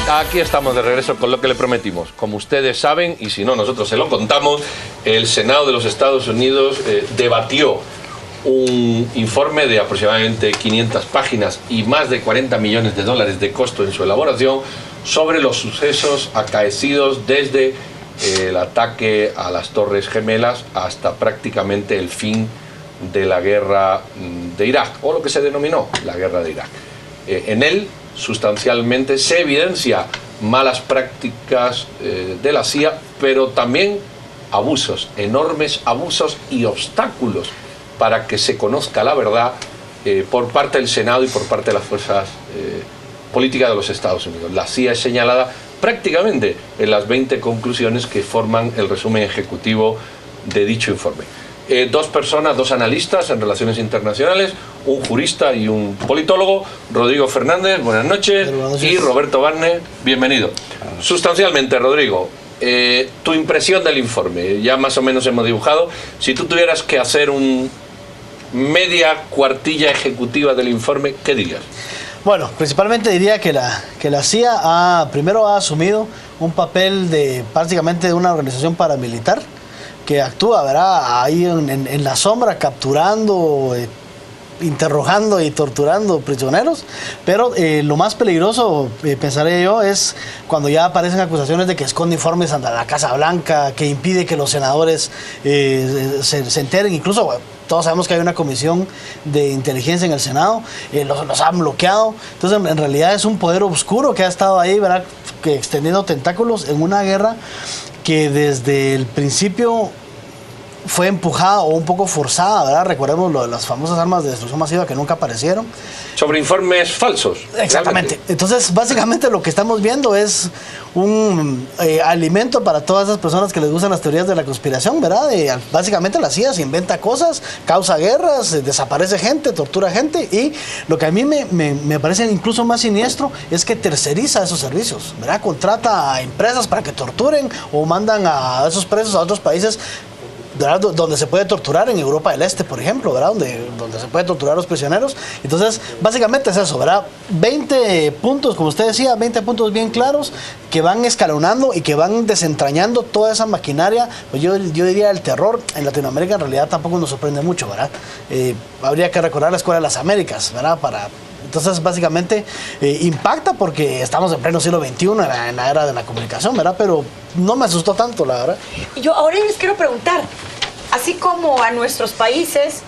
Aquí estamos de regreso con lo que le prometimos. Como ustedes saben, y si no, nosotros se lo contamos, el Senado de los Estados Unidos debatió un informe de aproximadamente 500 páginas y más de 40 millones de dólares de costo en su elaboración sobre los sucesos acaecidos desde el ataque a las Torres Gemelas hasta prácticamente el fin de la guerra de Irak, o lo que se denominó la guerra de Irak. En él, sustancialmente, se evidencia malas prácticas de la CIA, pero también abusos, enormes abusos y obstáculos para que se conozca la verdad por parte del Senado y por parte de las fuerzas políticas de los Estados Unidos. La CIA es señalada prácticamente en las 20 conclusiones que forman el resumen ejecutivo de dicho informe. Dos personas, dos analistas en relaciones internacionales, un jurista y un politólogo, Rodrigo Fernández, buenas noches, y Roberto Barne, bienvenido. Sustancialmente, Rodrigo, tu impresión del informe, ya más o menos hemos dibujado. Si tú tuvieras que hacer un media cuartilla ejecutiva del informe, ¿qué dirías? Bueno, principalmente diría que la CIA primero ha asumido un papel de prácticamente de una organización paramilitar que actúa, ¿verdad?, ahí en la sombra, capturando, interrogando y torturando prisioneros, pero lo más peligroso, pensaré yo, es cuando ya aparecen acusaciones de que esconde informes ante la Casa Blanca, que impide que los senadores se enteren. Incluso, bueno, todos sabemos que hay una comisión de inteligencia en el Senado, los han bloqueado. Entonces, en realidad es un poder oscuro que ha estado ahí, ¿verdad?, que extendiendo tentáculos en una guerra que desde el principio fue empujada o un poco forzada, ¿verdad? Recordemos lo de las famosas armas de destrucción masiva que nunca aparecieron. Sobre informes falsos. Exactamente. Realmente. Entonces, básicamente lo que estamos viendo es un alimento para todas esas personas que les gustan las teorías de la conspiración, ¿verdad? Básicamente la CIA se inventa cosas, causa guerras, desaparece gente, tortura gente, y lo que a mí me parece incluso más siniestro es que terceriza esos servicios, ¿verdad? Contrata a empresas para que torturen o mandan a esos presos a otros países, ¿verdad?, donde se puede torturar, en Europa del Este, por ejemplo, ¿verdad?, donde se puede torturar a los prisioneros. Entonces, básicamente es eso, ¿verdad? 20 puntos, como usted decía, 20 puntos bien claros que van escalonando y que van desentrañando toda esa maquinaria. Pues yo diría el terror en Latinoamérica en realidad tampoco nos sorprende mucho, ¿verdad? Habría que recordar la Escuela de las Américas, ¿verdad?, entonces, básicamente, impacta porque estamos en pleno siglo XXI, en la era de la comunicación, ¿verdad? Pero no me asustó tanto, la verdad. Yo ahora les quiero preguntar, así como a nuestros países,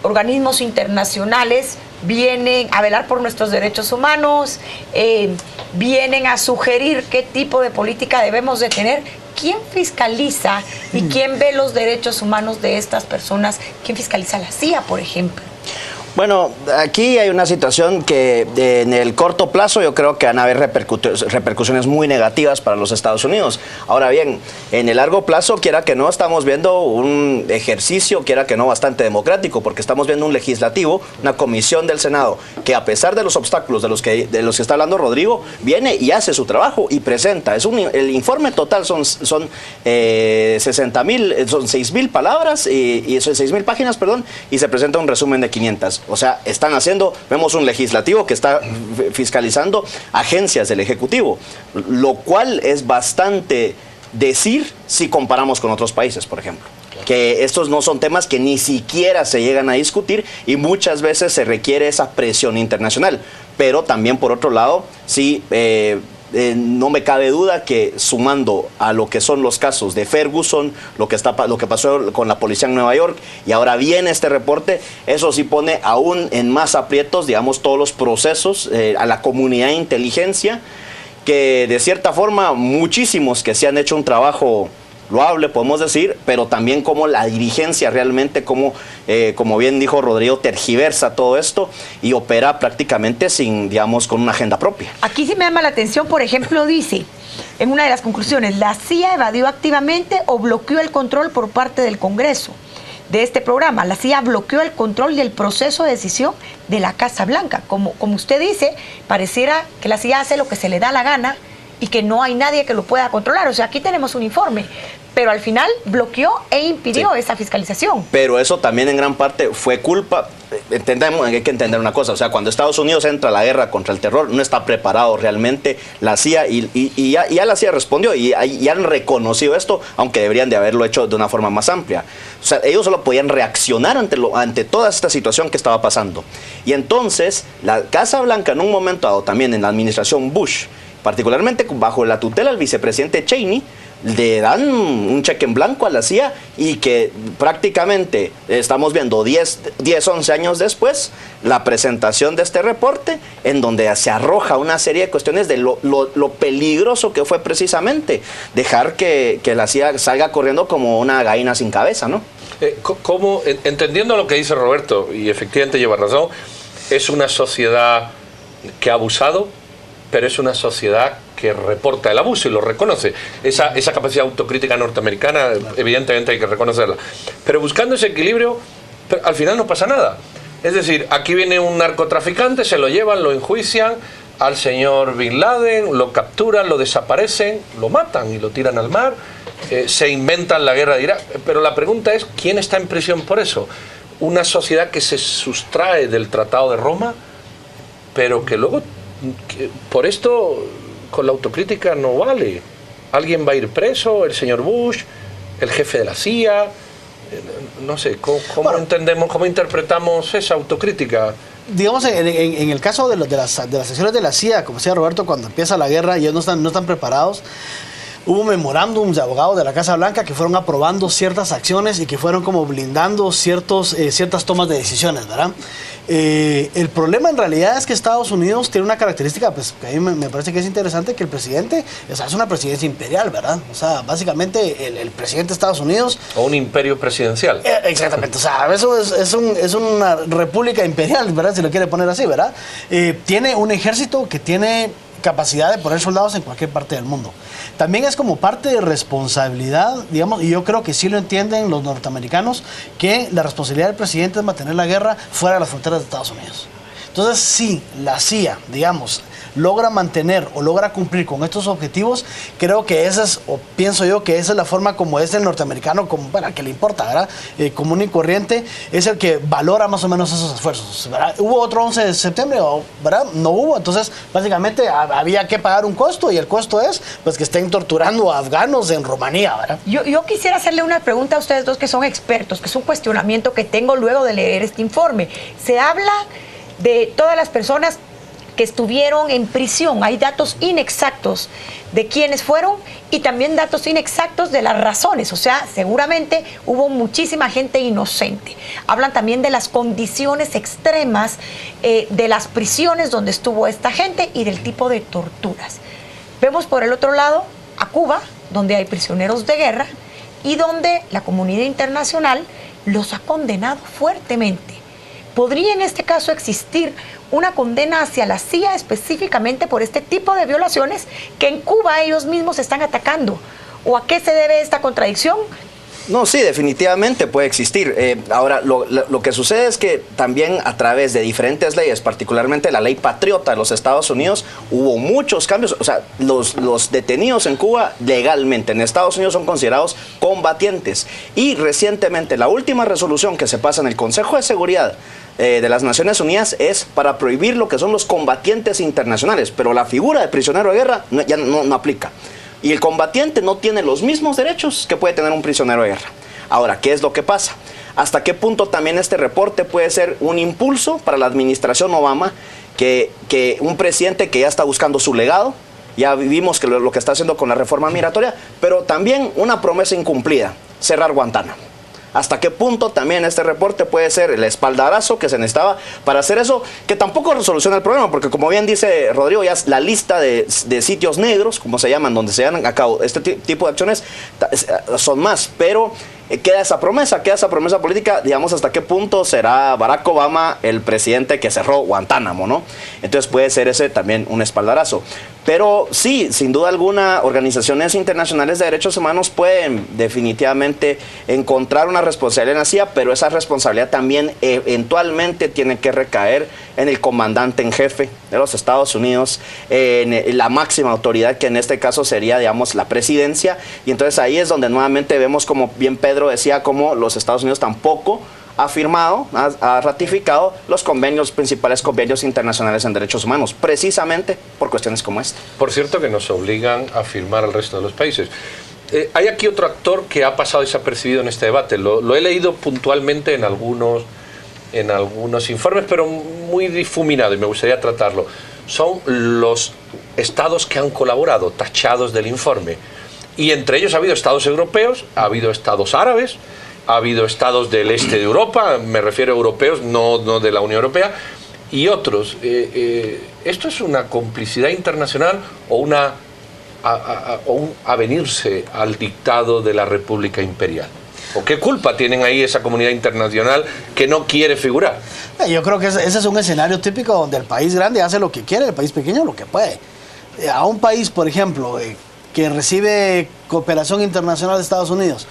organismos internacionales vienen a velar por nuestros derechos humanos, vienen a sugerir qué tipo de política debemos de tener, ¿quién fiscaliza y quién ve los derechos humanos de estas personas? ¿Quién fiscaliza la CIA, por ejemplo? Bueno, aquí hay una situación que en el corto plazo yo creo que van a haber repercusiones muy negativas para los Estados Unidos. Ahora bien, en el largo plazo, quiera que no, estamos viendo un ejercicio, quiera que no, bastante democrático, porque estamos viendo un legislativo, una comisión del Senado, que a pesar de los obstáculos de los que está hablando Rodrigo, viene y hace su trabajo y presenta. El informe total son 6,000 palabras, y son 6,000 páginas, perdón, y se presenta un resumen de 500. O sea, vemos un legislativo que está fiscalizando agencias del Ejecutivo, lo cual es bastante decir si comparamos con otros países, por ejemplo. Que estos no son temas que ni siquiera se llegan a discutir y muchas veces se requiere esa presión internacional. Pero también, por otro lado, sí, no me cabe duda que sumando a lo que son los casos de Ferguson, lo que pasó con la policía en Nueva York, y ahora viene este reporte, eso sí pone aún en más aprietos, digamos, todos los procesos a la comunidad de inteligencia, que de cierta forma muchísimos que se han hecho un trabajo loable, podemos decir, pero también como la dirigencia realmente, como bien dijo Rodrigo, tergiversa todo esto y opera prácticamente con una agenda propia. Aquí sí me llama la atención, por ejemplo, dice, en una de las conclusiones, la CIA evadió activamente o bloqueó el control por parte del Congreso de este programa. La CIA bloqueó el control del proceso de decisión de la Casa Blanca. Como usted dice, pareciera que la CIA hace lo que se le da la gana y que no hay nadie que lo pueda controlar. O sea, aquí tenemos un informe, pero al final bloqueó e impidió esa fiscalización. Pero eso también en gran parte fue culpa, hay que entender una cosa, o sea, cuando Estados Unidos entra a la guerra contra el terror, no está preparado realmente la CIA y ya la CIA respondió y han reconocido esto, aunque deberían de haberlo hecho de una forma más amplia. O sea, ellos solo podían reaccionar ante toda esta situación que estaba pasando. Y entonces, la Casa Blanca en un momento dado, también en la administración Bush, particularmente bajo la tutela del vicepresidente Cheney, le dan un cheque en blanco a la CIA y que prácticamente estamos viendo 11 años después la presentación de este reporte en donde se arroja una serie de cuestiones de lo peligroso que fue precisamente dejar que la CIA salga corriendo como una gallina sin cabeza, ¿no? Entendiendo lo que dice Roberto, y efectivamente lleva razón, es una sociedad que ha abusado, pero es una sociedad que reporta el abuso y lo reconoce. Esa capacidad autocrítica norteamericana, evidentemente hay que reconocerla. Pero buscando ese equilibrio, al final no pasa nada. Es decir, aquí viene un narcotraficante, se lo llevan, lo enjuician al señor Bin Laden, lo capturan, lo desaparecen, lo matan y lo tiran al mar, se inventan la guerra de Irak. Pero la pregunta es, ¿quién está en prisión por eso? Una sociedad que se sustrae del Tratado de Roma, pero que luego, por esto, con la autocrítica no vale. Alguien va a ir preso, el señor Bush, el jefe de la CIA, no sé, ¿cómo entendemos, cómo interpretamos esa autocrítica? Digamos, en el caso de las secciones de la CIA, como decía Roberto, cuando empieza la guerra y ellos no están preparados, hubo memorándums de abogados de la Casa Blanca que fueron aprobando ciertas acciones y que fueron como blindando ciertas tomas de decisiones, ¿verdad? El problema en realidad es que Estados Unidos tiene una característica, pues, que a mí me parece que es interesante, que el presidente, o sea, es una presidencia imperial, ¿verdad? O sea, básicamente el presidente de Estados Unidos... O un imperio presidencial. Exactamente, o sea, eso es una república imperial, ¿verdad? Si lo quiere poner así, ¿verdad? Tiene un ejército que tiene capacidad de poner soldados en cualquier parte del mundo. También es como parte de responsabilidad, digamos, y yo creo que sí lo entienden los norteamericanos, que la responsabilidad del presidente es mantener la guerra fuera de las fronteras de Estados Unidos. Entonces, si la CIA, digamos, logra mantener o logra cumplir con estos objetivos, creo que esa es, o pienso yo que esa es la forma como es el norteamericano, como, bueno, que le importa, ¿verdad? Común y corriente, es el que valora más o menos esos esfuerzos, ¿verdad? ¿Hubo otro 11 de septiembre? ¿Verdad? No hubo, entonces básicamente había que pagar un costo y el costo es pues que estén torturando a afganos en Rumanía, ¿verdad? Yo quisiera hacerle una pregunta a ustedes dos que son expertos, que es un cuestionamiento que tengo luego de leer este informe. Se habla de todas las personas que estuvieron en prisión. Hay datos inexactos de quiénes fueron y también datos inexactos de las razones. O sea, seguramente hubo muchísima gente inocente. Hablan también de las condiciones extremas de las prisiones donde estuvo esta gente y del tipo de torturas. Vemos por el otro lado a Cuba, donde hay prisioneros de guerra y donde la comunidad internacional los ha condenado fuertemente. ¿Podría en este caso existir una condena hacia la CIA específicamente por este tipo de violaciones que en Cuba ellos mismos están atacando? ¿O a qué se debe esta contradicción? No, sí, definitivamente puede existir. Ahora, lo que sucede es que también a través de diferentes leyes, particularmente la ley patriota de los Estados Unidos, hubo muchos cambios. O sea, los detenidos en Cuba legalmente en Estados Unidos son considerados combatientes. Y recientemente, la última resolución que se pasa en el Consejo de Seguridad de las Naciones Unidas es para prohibir lo que son los combatientes internacionales, pero la figura de prisionero de guerra ya no aplica. Y el combatiente no tiene los mismos derechos que puede tener un prisionero de guerra. Ahora, ¿qué es lo que pasa? ¿Hasta qué punto también este reporte puede ser un impulso para la administración Obama, que un presidente que ya está buscando su legado? Ya vimos que lo que está haciendo con la reforma migratoria, pero también una promesa incumplida, cerrar Guantánamo. ¿Hasta qué punto también este reporte puede ser el espaldarazo que se necesitaba para hacer eso? Que tampoco resoluciona el problema, porque como bien dice Rodrigo, ya la lista de sitios negros, como se llaman, donde se llevan a cabo este tipo de acciones, son más, pero queda esa promesa política, digamos, hasta qué punto será Barack Obama el presidente que cerró Guantánamo, ¿no? Entonces puede ser ese también un espaldarazo. Pero sí, sin duda alguna, organizaciones internacionales de derechos humanos pueden definitivamente encontrar una responsabilidad en la CIA, pero esa responsabilidad también eventualmente tiene que recaer en el comandante en jefe de los Estados Unidos, en la máxima autoridad, que en este caso sería, digamos, la presidencia. Y entonces ahí es donde nuevamente vemos, como bien Pedro decía, como los Estados Unidos tampoco ha firmado, ha ratificado los principales convenios internacionales en derechos humanos, precisamente por cuestiones como esta. Por cierto, que nos obligan a firmar al resto de los países. Hay aquí otro actor que ha pasado desapercibido en este debate. Lo he leído puntualmente en algunos informes, pero muy difuminado, y me gustaría tratarlo. Son los estados que han colaborado, tachados del informe. Y entre ellos ha habido estados europeos, ha habido estados árabes, ha habido estados del este de Europa, me refiero a europeos, no de la Unión Europea, y otros. ¿Esto es una complicidad internacional o un avenirse al dictado de la República Imperial? ¿O qué culpa tienen ahí esa comunidad internacional que no quiere figurar? Yo creo que ese es un escenario típico donde el país grande hace lo que quiere, el país pequeño lo que puede. A un país, por ejemplo, que recibe cooperación internacional de Estados Unidos,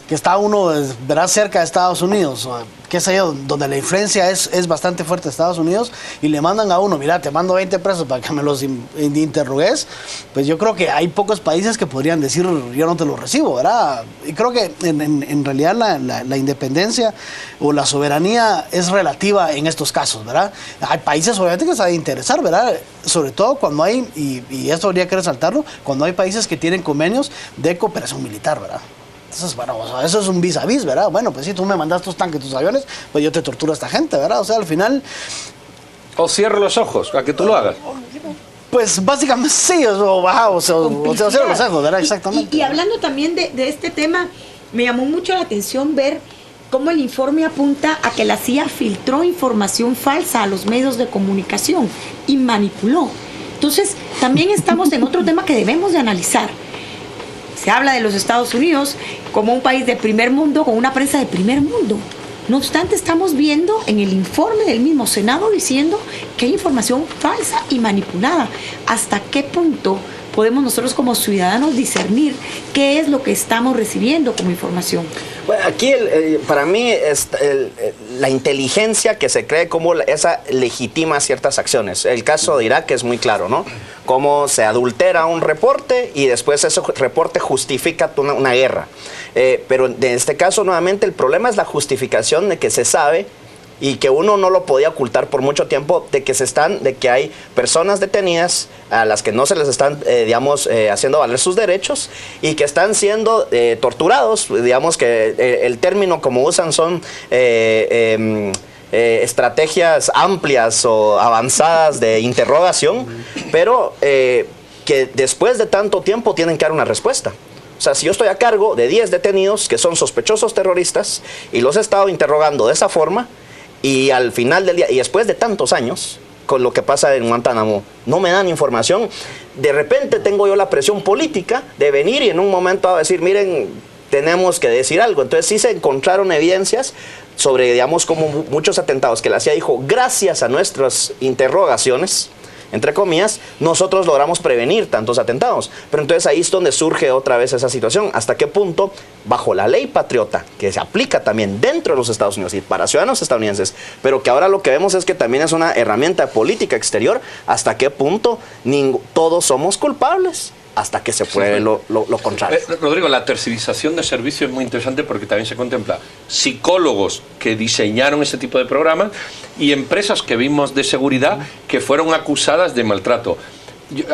que está uno, verá, cerca de Estados Unidos, qué sé yo, donde la influencia es bastante fuerte de Estados Unidos, y le mandan a uno, mira, te mando 20 pesos para que me los interrogues, pues yo creo que hay pocos países que podrían decir, yo no te los recibo, ¿verdad? Y creo que en realidad la independencia o la soberanía es relativa en estos casos, ¿verdad? Hay países obviamente que se deben interesar, ¿verdad? Sobre todo cuando hay, y esto habría que resaltarlo, cuando hay países que tienen convenios de cooperación militar, ¿verdad? Entonces, bueno, o sea, eso es un vis a vis, ¿verdad? Bueno, pues si tú me mandas tus tanques, tus aviones, pues yo te torturo a esta gente, ¿verdad? O sea, al final... O cierro los ojos, a que tú lo hagas. Pues básicamente sí, o cierro los ojos, ¿verdad? Exactamente. Y hablando también de este tema, me llamó mucho la atención ver cómo el informe apunta a que la CIA filtró información falsa a los medios de comunicación y manipuló. Entonces, también estamos en otro tema que debemos de analizar. Se habla de los Estados Unidos como un país de primer mundo, con una prensa de primer mundo. No obstante, estamos viendo en el informe del mismo Senado diciendo que hay información falsa y manipulada. ¿Hasta qué punto podemos nosotros como ciudadanos discernir qué es lo que estamos recibiendo como información? Bueno, aquí para mí es la inteligencia que se cree como esa legitima ciertas acciones. El caso de Irak es muy claro, ¿no? Cómo se adultera un reporte y después ese reporte justifica una guerra. Pero en este caso, nuevamente, el problema es la justificación de que se sabe y que uno no lo podía ocultar por mucho tiempo, de que hay personas detenidas a las que no se les están, haciendo valer sus derechos y que están siendo torturados. Digamos que el término como usan son estrategias amplias o avanzadas de interrogación, pero que después de tanto tiempo tienen que dar una respuesta. O sea, si yo estoy a cargo de 10 detenidos que son sospechosos terroristas y los he estado interrogando de esa forma, y al final del día, y después de tantos años, con lo que pasa en Guantánamo, no me dan información, de repente tengo yo la presión política de venir y en un momento a decir, miren, tenemos que decir algo. Entonces sí se encontraron evidencias sobre, digamos, como muchos atentados que la CIA dijo, gracias a nuestras interrogaciones, entre comillas, nosotros logramos prevenir tantos atentados. Pero entonces ahí es donde surge otra vez esa situación. ¿Hasta qué punto, bajo la ley patriota, que se aplica también dentro de los Estados Unidos y para ciudadanos estadounidenses, pero que ahora lo que vemos es que también es una herramienta política exterior, hasta qué punto todos somos culpables? Hasta que se pruebe lo contrario. Rodrigo, la tercerización de servicios es muy interesante porque también se contempla psicólogos que diseñaron ese tipo de programas y empresas que vimos de seguridad que fueron acusadas de maltrato.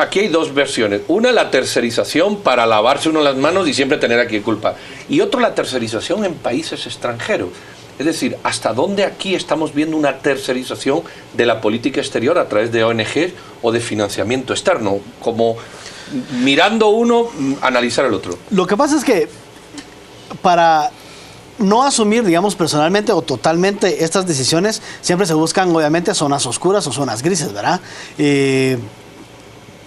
Aquí hay dos versiones. Una, la tercerización para lavarse uno las manos y siempre tener aquí culpa. Y otra, la tercerización en países extranjeros. Es decir, ¿hasta dónde aquí estamos viendo una tercerización de la política exterior a través de ONG o de financiamiento externo? Como mirando uno, analizar el otro. Lo que pasa es que para no asumir, digamos, personalmente o totalmente estas decisiones, siempre se buscan, obviamente, zonas oscuras o zonas grises, ¿verdad?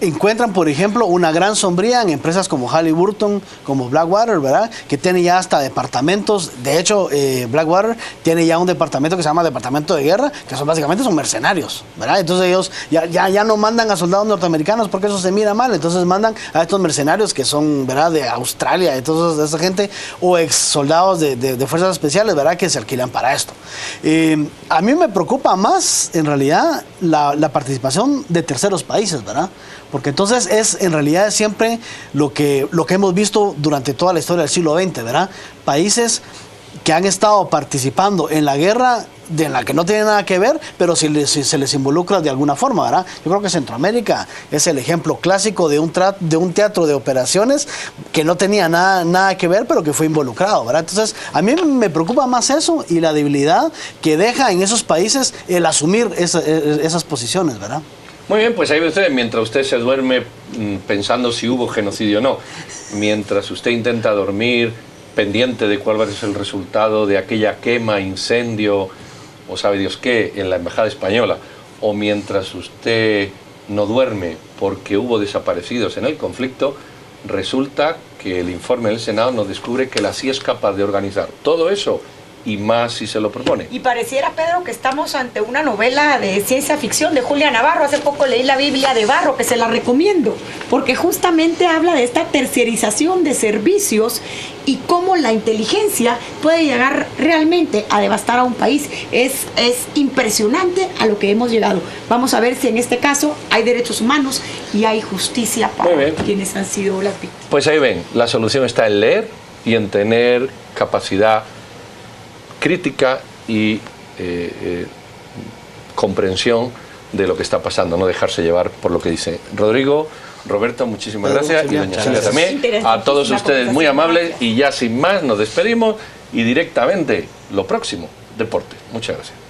encuentran, por ejemplo, una gran sombría en empresas como Halliburton, como Blackwater, ¿verdad? Que tiene ya hasta departamentos. De hecho, Blackwater tiene ya un departamento que se llama Departamento de Guerra, que son básicamente son mercenarios, ¿verdad? Entonces ellos ya no mandan a soldados norteamericanos porque eso se mira mal. Entonces mandan a estos mercenarios que son, ¿verdad? De Australia, de toda esa gente, o ex soldados de fuerzas especiales, ¿verdad? Que se alquilan para esto. A mí me preocupa más, en realidad, la participación de terceros países, ¿verdad? Porque entonces en realidad es siempre lo que hemos visto durante toda la historia del siglo XX, ¿verdad? Países que han estado participando en la guerra de la que no tiene nada que ver, pero si se les involucra de alguna forma, ¿verdad? Yo creo que Centroamérica es el ejemplo clásico de un teatro de operaciones que no tenía nada que ver, pero que fue involucrado, ¿verdad? Entonces, a mí me preocupa más eso y la debilidad que deja en esos países el asumir esas posiciones, ¿verdad? Muy bien, pues ahí ve usted, mientras usted se duerme pensando si hubo genocidio o no, mientras usted intenta dormir pendiente de cuál va a ser el resultado de aquella quema, incendio o sabe Dios qué en la embajada española, o mientras usted no duerme porque hubo desaparecidos en el conflicto, resulta que el informe del Senado nos descubre que la CIA es capaz de organizar todo eso y más si se lo propone. Y pareciera, Pedro, que estamos ante una novela de ciencia ficción de Julia Navarro. Hace poco leí la Biblia de Barro, que se la recomiendo, porque justamente habla de esta terciarización de servicios y cómo la inteligencia puede llegar realmente a devastar a un país. Es impresionante a lo que hemos llegado. Vamos a ver si en este caso hay derechos humanos y hay justicia para quienes han sido las víctimas. Pues ahí ven, la solución está en leer y en tener capacidad crítica y comprensión de lo que está pasando, no dejarse llevar por lo que dice Rodrigo. Roberto, muchísimas gracias, y doña Silvia también. A todos ustedes muy amables, y ya sin más nos despedimos y directamente lo próximo, deporte. Muchas gracias.